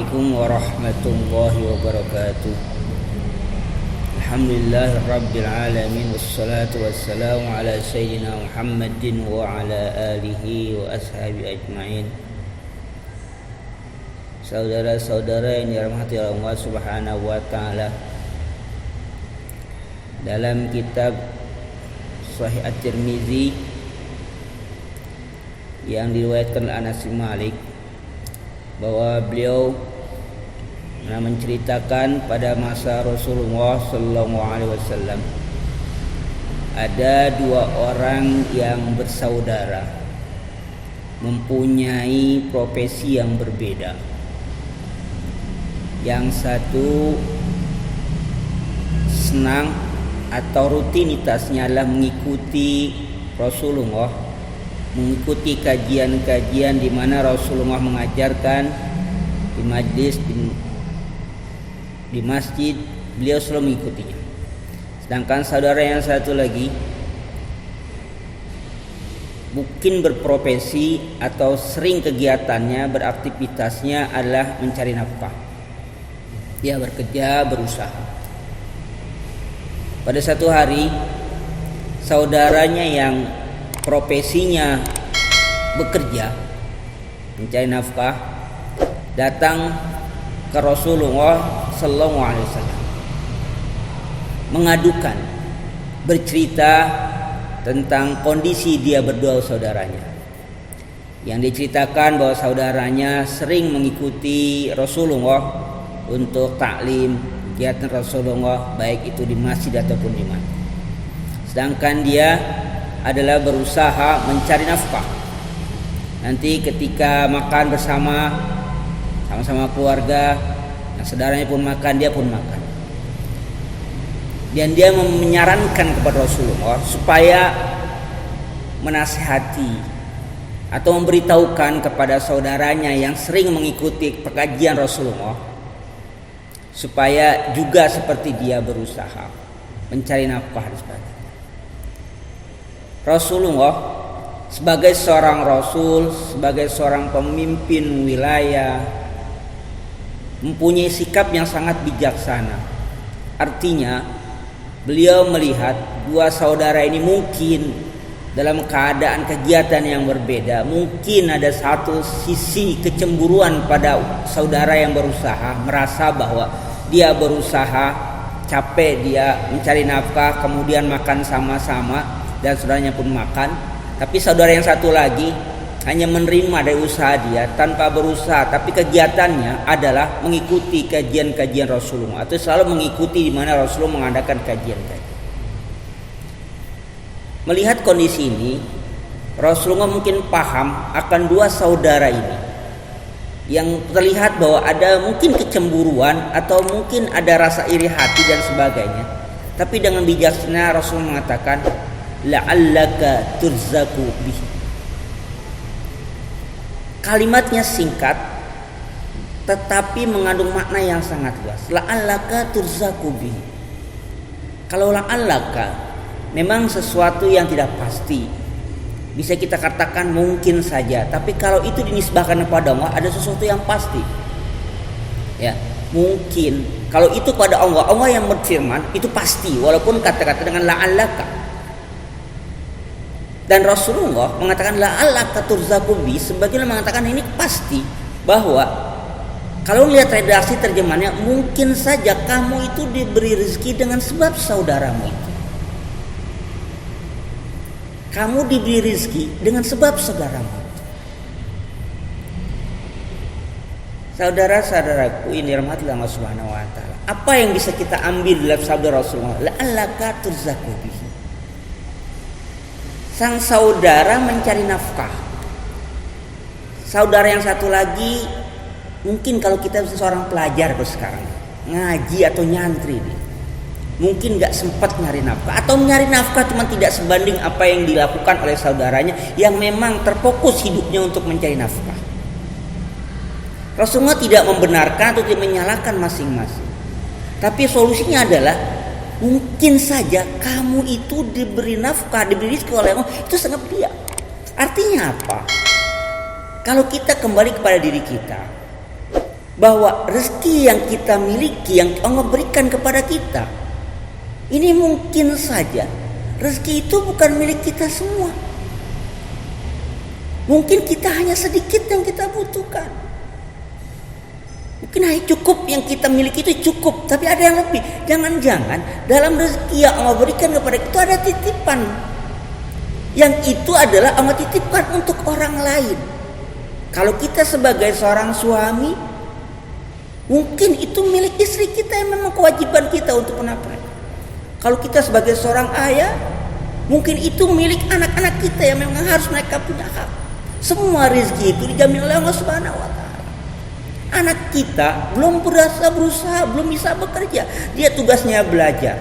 Assalamualaikum warahmatullahi wabarakatuh. Alhamdulillahirabbil alamin wassalatu wassalamu ala sayyidina Muhammadin wa ala alihi wa ashabi ajmain. Saudara-saudara yang dirahmati Allah Subhanahu wa taala, dalam kitab Sahih At-Tirmizi yang diriwayatkan oleh Anas bin Malik bahwa beliau menceritakan pada masa Rasulullah sallallahu alaihi wasallam ada dua orang yang bersaudara mempunyai profesi yang berbeda. Yang satu senang atau rutinitasnya adalah mengikuti Rasulullah, mengikuti kajian-kajian di mana Rasulullah mengajarkan di majlis di masjid, beliau selalu mengikutinya. Sedangkan saudara yang satu lagi mungkin berprofesi atau sering kegiatannya, beraktivitasnya adalah mencari nafkah. Dia bekerja, berusaha. Pada satu hari saudaranya yang profesinya bekerja mencari nafkah datang ke Rasulullah sallallahu alaihi wasallam mengadukan, bercerita tentang kondisi dia berdua saudaranya. Yang diceritakan bahwa saudaranya sering mengikuti Rasulullah untuk taklim, kegiatan Rasulullah baik itu di masjid ataupun di mana. Sedangkan dia adalah berusaha mencari nafkah. Nanti ketika makan bersama, sama-sama keluarga, yang saudaranya pun makan, dia pun makan. Dan dia menyarankan kepada Rasulullah supaya menasihati atau memberitahukan kepada saudaranya yang sering mengikuti pengajian Rasulullah supaya juga seperti dia berusaha mencari nafkah dan sebagainya. Rasulullah sebagai seorang rasul, sebagai seorang pemimpin wilayah, mempunyai sikap yang sangat bijaksana. Artinya beliau melihat dua saudara ini mungkin dalam keadaan kegiatan yang berbeda. Mungkin ada satu sisi kecemburuan pada saudara yang berusaha, merasa bahwa dia berusaha, capek dia mencari nafkah, kemudian makan sama-sama dan saudaranya pun makan. Tapi saudara yang satu lagi hanya menerima dari usaha dia tanpa berusaha, tapi kegiatannya adalah mengikuti kajian-kajian Rasulullah atau selalu mengikuti di mana Rasulullah mengadakan kajian-kajian. Melihat kondisi ini, Rasulullah mungkin paham akan dua saudara ini yang terlihat bahwa ada mungkin kecemburuan atau mungkin ada rasa iri hati dan sebagainya. Tapi dengan bijaksana Rasul mengatakan, la'allaka turzaku bihi. Kalimatnya singkat tetapi mengandung makna yang sangat luas. La'allaka turzaku bihi. Kalau la'allaka memang sesuatu yang tidak pasti, bisa kita katakan mungkin saja. Tapi kalau itu dinisbahkan kepada Allah, ada sesuatu yang pasti. Ya, mungkin kalau itu pada Allah, Allah yang berfirman itu pasti, walaupun kata-kata dengan la'allaka. Dan Rasulullah mengatakan la'allaka turzaku bi, sebagaimana mengatakan ini pasti bahwa kalau lihat redaksi terjemahannya, mungkin saja kamu itu diberi rezeki dengan sebab saudaramu itu. Kamu diberi rezeki dengan sebab saudaramu. Saudara-saudaraku ini dirahmati Allah Subhanahu wa taala. Apa yang bisa kita ambil dalam sabda Rasulullah? La'allaka turzaku bihi. Sang saudara mencari nafkah. Saudara yang satu lagi mungkin kalau kita seorang pelajar sekarang ngaji atau nyantri nih, mungkin gak sempat nyari nafkah atau nyari nafkah cuma tidak sebanding apa yang dilakukan oleh saudaranya yang memang terfokus hidupnya untuk mencari nafkah. Rasulullah tidak membenarkan atau tidak menyalahkan masing-masing, tapi solusinya adalah mungkin saja kamu itu diberi nafkah, diberi rezeki oleh Allah, itu sangat dia. Artinya apa? Kalau kita kembali kepada diri kita, bahwa rezeki yang kita miliki, yang Allah berikan kepada kita, ini mungkin saja rezeki itu bukan milik kita semua. Mungkin kita hanya sedikit yang kita butuhkan. Mungkin hanya cukup yang kita miliki itu cukup, tapi ada yang lebih. Jangan-jangan dalam rezeki yang Allah berikan kepada kita ada titipan. Yang itu adalah Allah titipkan untuk orang lain. Kalau kita sebagai seorang suami, mungkin itu milik istri kita yang memang kewajiban kita untuk menafkahi. Kalau kita sebagai seorang ayah, mungkin itu milik anak-anak kita yang memang harus mereka punya hak. Semua rezeki itu dijamin oleh Allah Subhanahu wa taala. Anak kita belum berusaha, belum bisa bekerja, dia tugasnya belajar.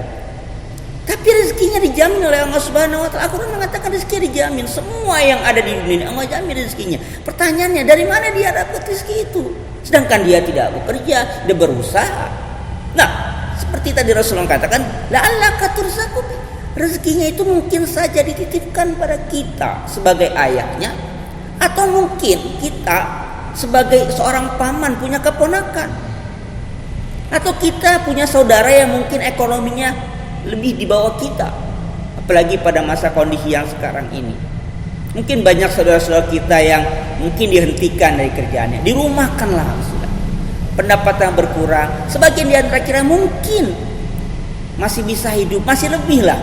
Tapi rezekinya dijamin oleh Allah Subhanahu wa taala. Al-Qur'an mengatakan rezeki dijamin. Semua yang ada di dunia ini Allah jamin rezekinya. Pertanyaannya, dari mana dia dapat rezeki itu? Sedangkan dia tidak bekerja, dia berusaha. Nah, seperti tadi Rasulullah katakan, la'allaka turzaqu. Rezekinya itu mungkin saja dititipkan pada kita sebagai ayahnya, atau mungkin kita sebagai seorang paman punya keponakan, atau kita punya saudara yang mungkin ekonominya lebih di bawah kita. Apalagi pada masa kondisi yang sekarang ini, mungkin banyak saudara-saudara kita yang mungkin dihentikan dari kerjaannya, dirumahkanlah sudah, pendapatan berkurang. Sebagian di antara kita mungkin masih bisa hidup, masih lebih lah,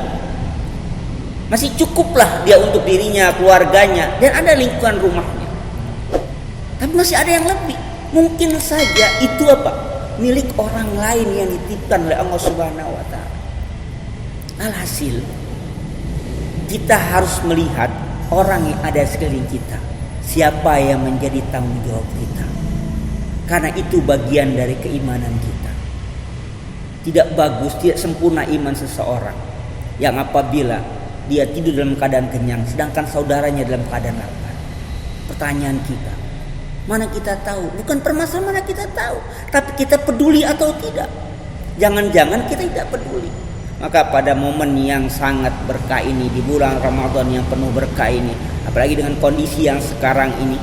masih cukuplah dia untuk dirinya, keluarganya, dan ada lingkungan rumahnya. Tapi masih ada yang lebih. Mungkin saja itu apa? Milik orang lain yang dititipkan oleh Allah Subhanahu wa taala. Alhasil, kita harus melihat orang yang ada sekeliling kita, siapa yang menjadi tanggung jawab kita. Karena itu bagian dari keimanan kita. Tidak bagus, tidak sempurna iman seseorang yang apabila dia tidur dalam keadaan kenyang, sedangkan saudaranya dalam keadaan lapar. Pertanyaan kita, mana kita tahu? Bukan permasalahan mana kita tahu, tapi kita peduli atau tidak. Jangan-jangan kita tidak peduli. Maka pada momen yang sangat berkah ini, di bulan Ramadan yang penuh berkah ini, apalagi dengan kondisi yang sekarang ini,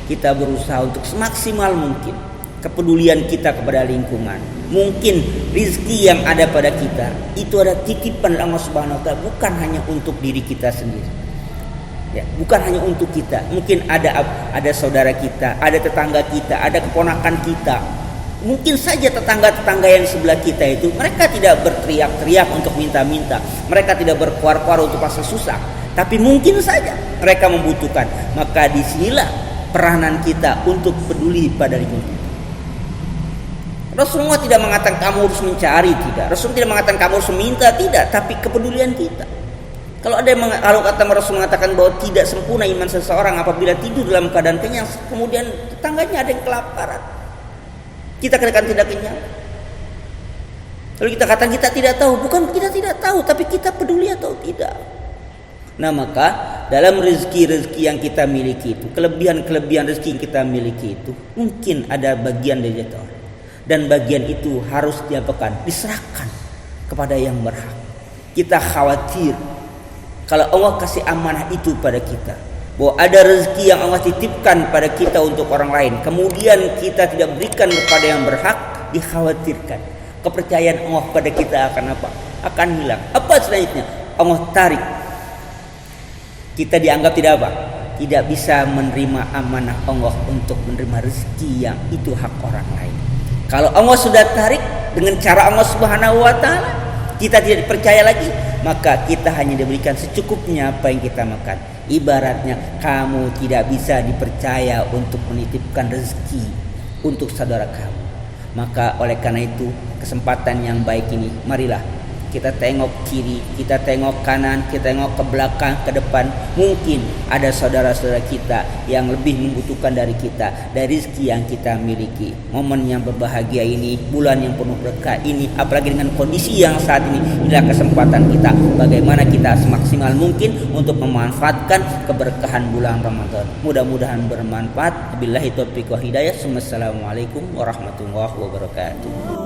kita berusaha untuk semaksimal mungkin kepedulian kita kepada lingkungan. Mungkin rizki yang ada pada kita itu ada titipan Allah Subhanahu wa taala, bukan hanya untuk diri kita sendiri. Ya, bukan hanya untuk kita. Mungkin ada saudara kita, ada tetangga kita, ada keponakan kita. Mungkin saja tetangga-tetangga yang sebelah kita itu, mereka tidak berteriak-teriak untuk minta-minta, mereka tidak berkuar-kuar untuk pasal susah, tapi mungkin saja mereka membutuhkan. Maka disinilah peranan kita untuk peduli pada lingkungan. Rasulullah tidak mengatakan kamu harus mencari, tidak. Rasulullah tidak mengatakan kamu harus meminta, tidak. Tapi kepedulian kita. Kalau ada yang Rasul mengatakan bahwa tidak sempurna iman seseorang apabila tidur dalam keadaan kenyang, kemudian tetangganya ada yang kelaparan, kita katakan tidak kenyang. Lalu kita katakan kita tidak tahu. Bukan kita tidak tahu, tapi kita peduli atau tidak. Nah, maka dalam rezeki-rezeki yang kita miliki itu, kelebihan-kelebihan rezeki yang kita miliki itu, mungkin ada bagian dari Allah. Dan bagian itu harus diapakan? Diserahkan kepada yang berhak. Kita khawatir kalau Allah kasih amanah itu pada kita, bahwa ada rezeki yang Allah titipkan pada kita untuk orang lain, kemudian kita tidak berikan kepada yang berhak, dikhawatirkan kepercayaan Allah pada kita akan apa? Akan hilang. Apa selanjutnya? Allah tarik. Kita dianggap tidak apa? Tidak bisa menerima amanah Allah untuk menerima rezeki yang itu hak orang lain. Kalau Allah sudah tarik dengan cara Allah Subhanahu wa taala, kita tidak dipercaya lagi, maka kita hanya diberikan secukupnya apa yang kita makan. Ibaratnya kamu tidak bisa dipercaya untuk menitipkan rezeki untuk saudara kamu. Maka oleh karena itu, kesempatan yang baik ini, marilah kita tengok kiri, kita tengok kanan, kita tengok ke belakang, ke depan. Mungkin ada saudara-saudara kita yang lebih membutuhkan dari kita, dari rezeki yang kita miliki. Momen yang berbahagia ini, bulan yang penuh berkah ini, apalagi dengan kondisi yang saat ini, inilah kesempatan kita bagaimana kita semaksimal mungkin untuk memanfaatkan keberkahan bulan Ramadan. Mudah-mudahan bermanfaat. Billahi taufiq wa hidayah. Wassalamualaikum warahmatullahi wabarakatuh.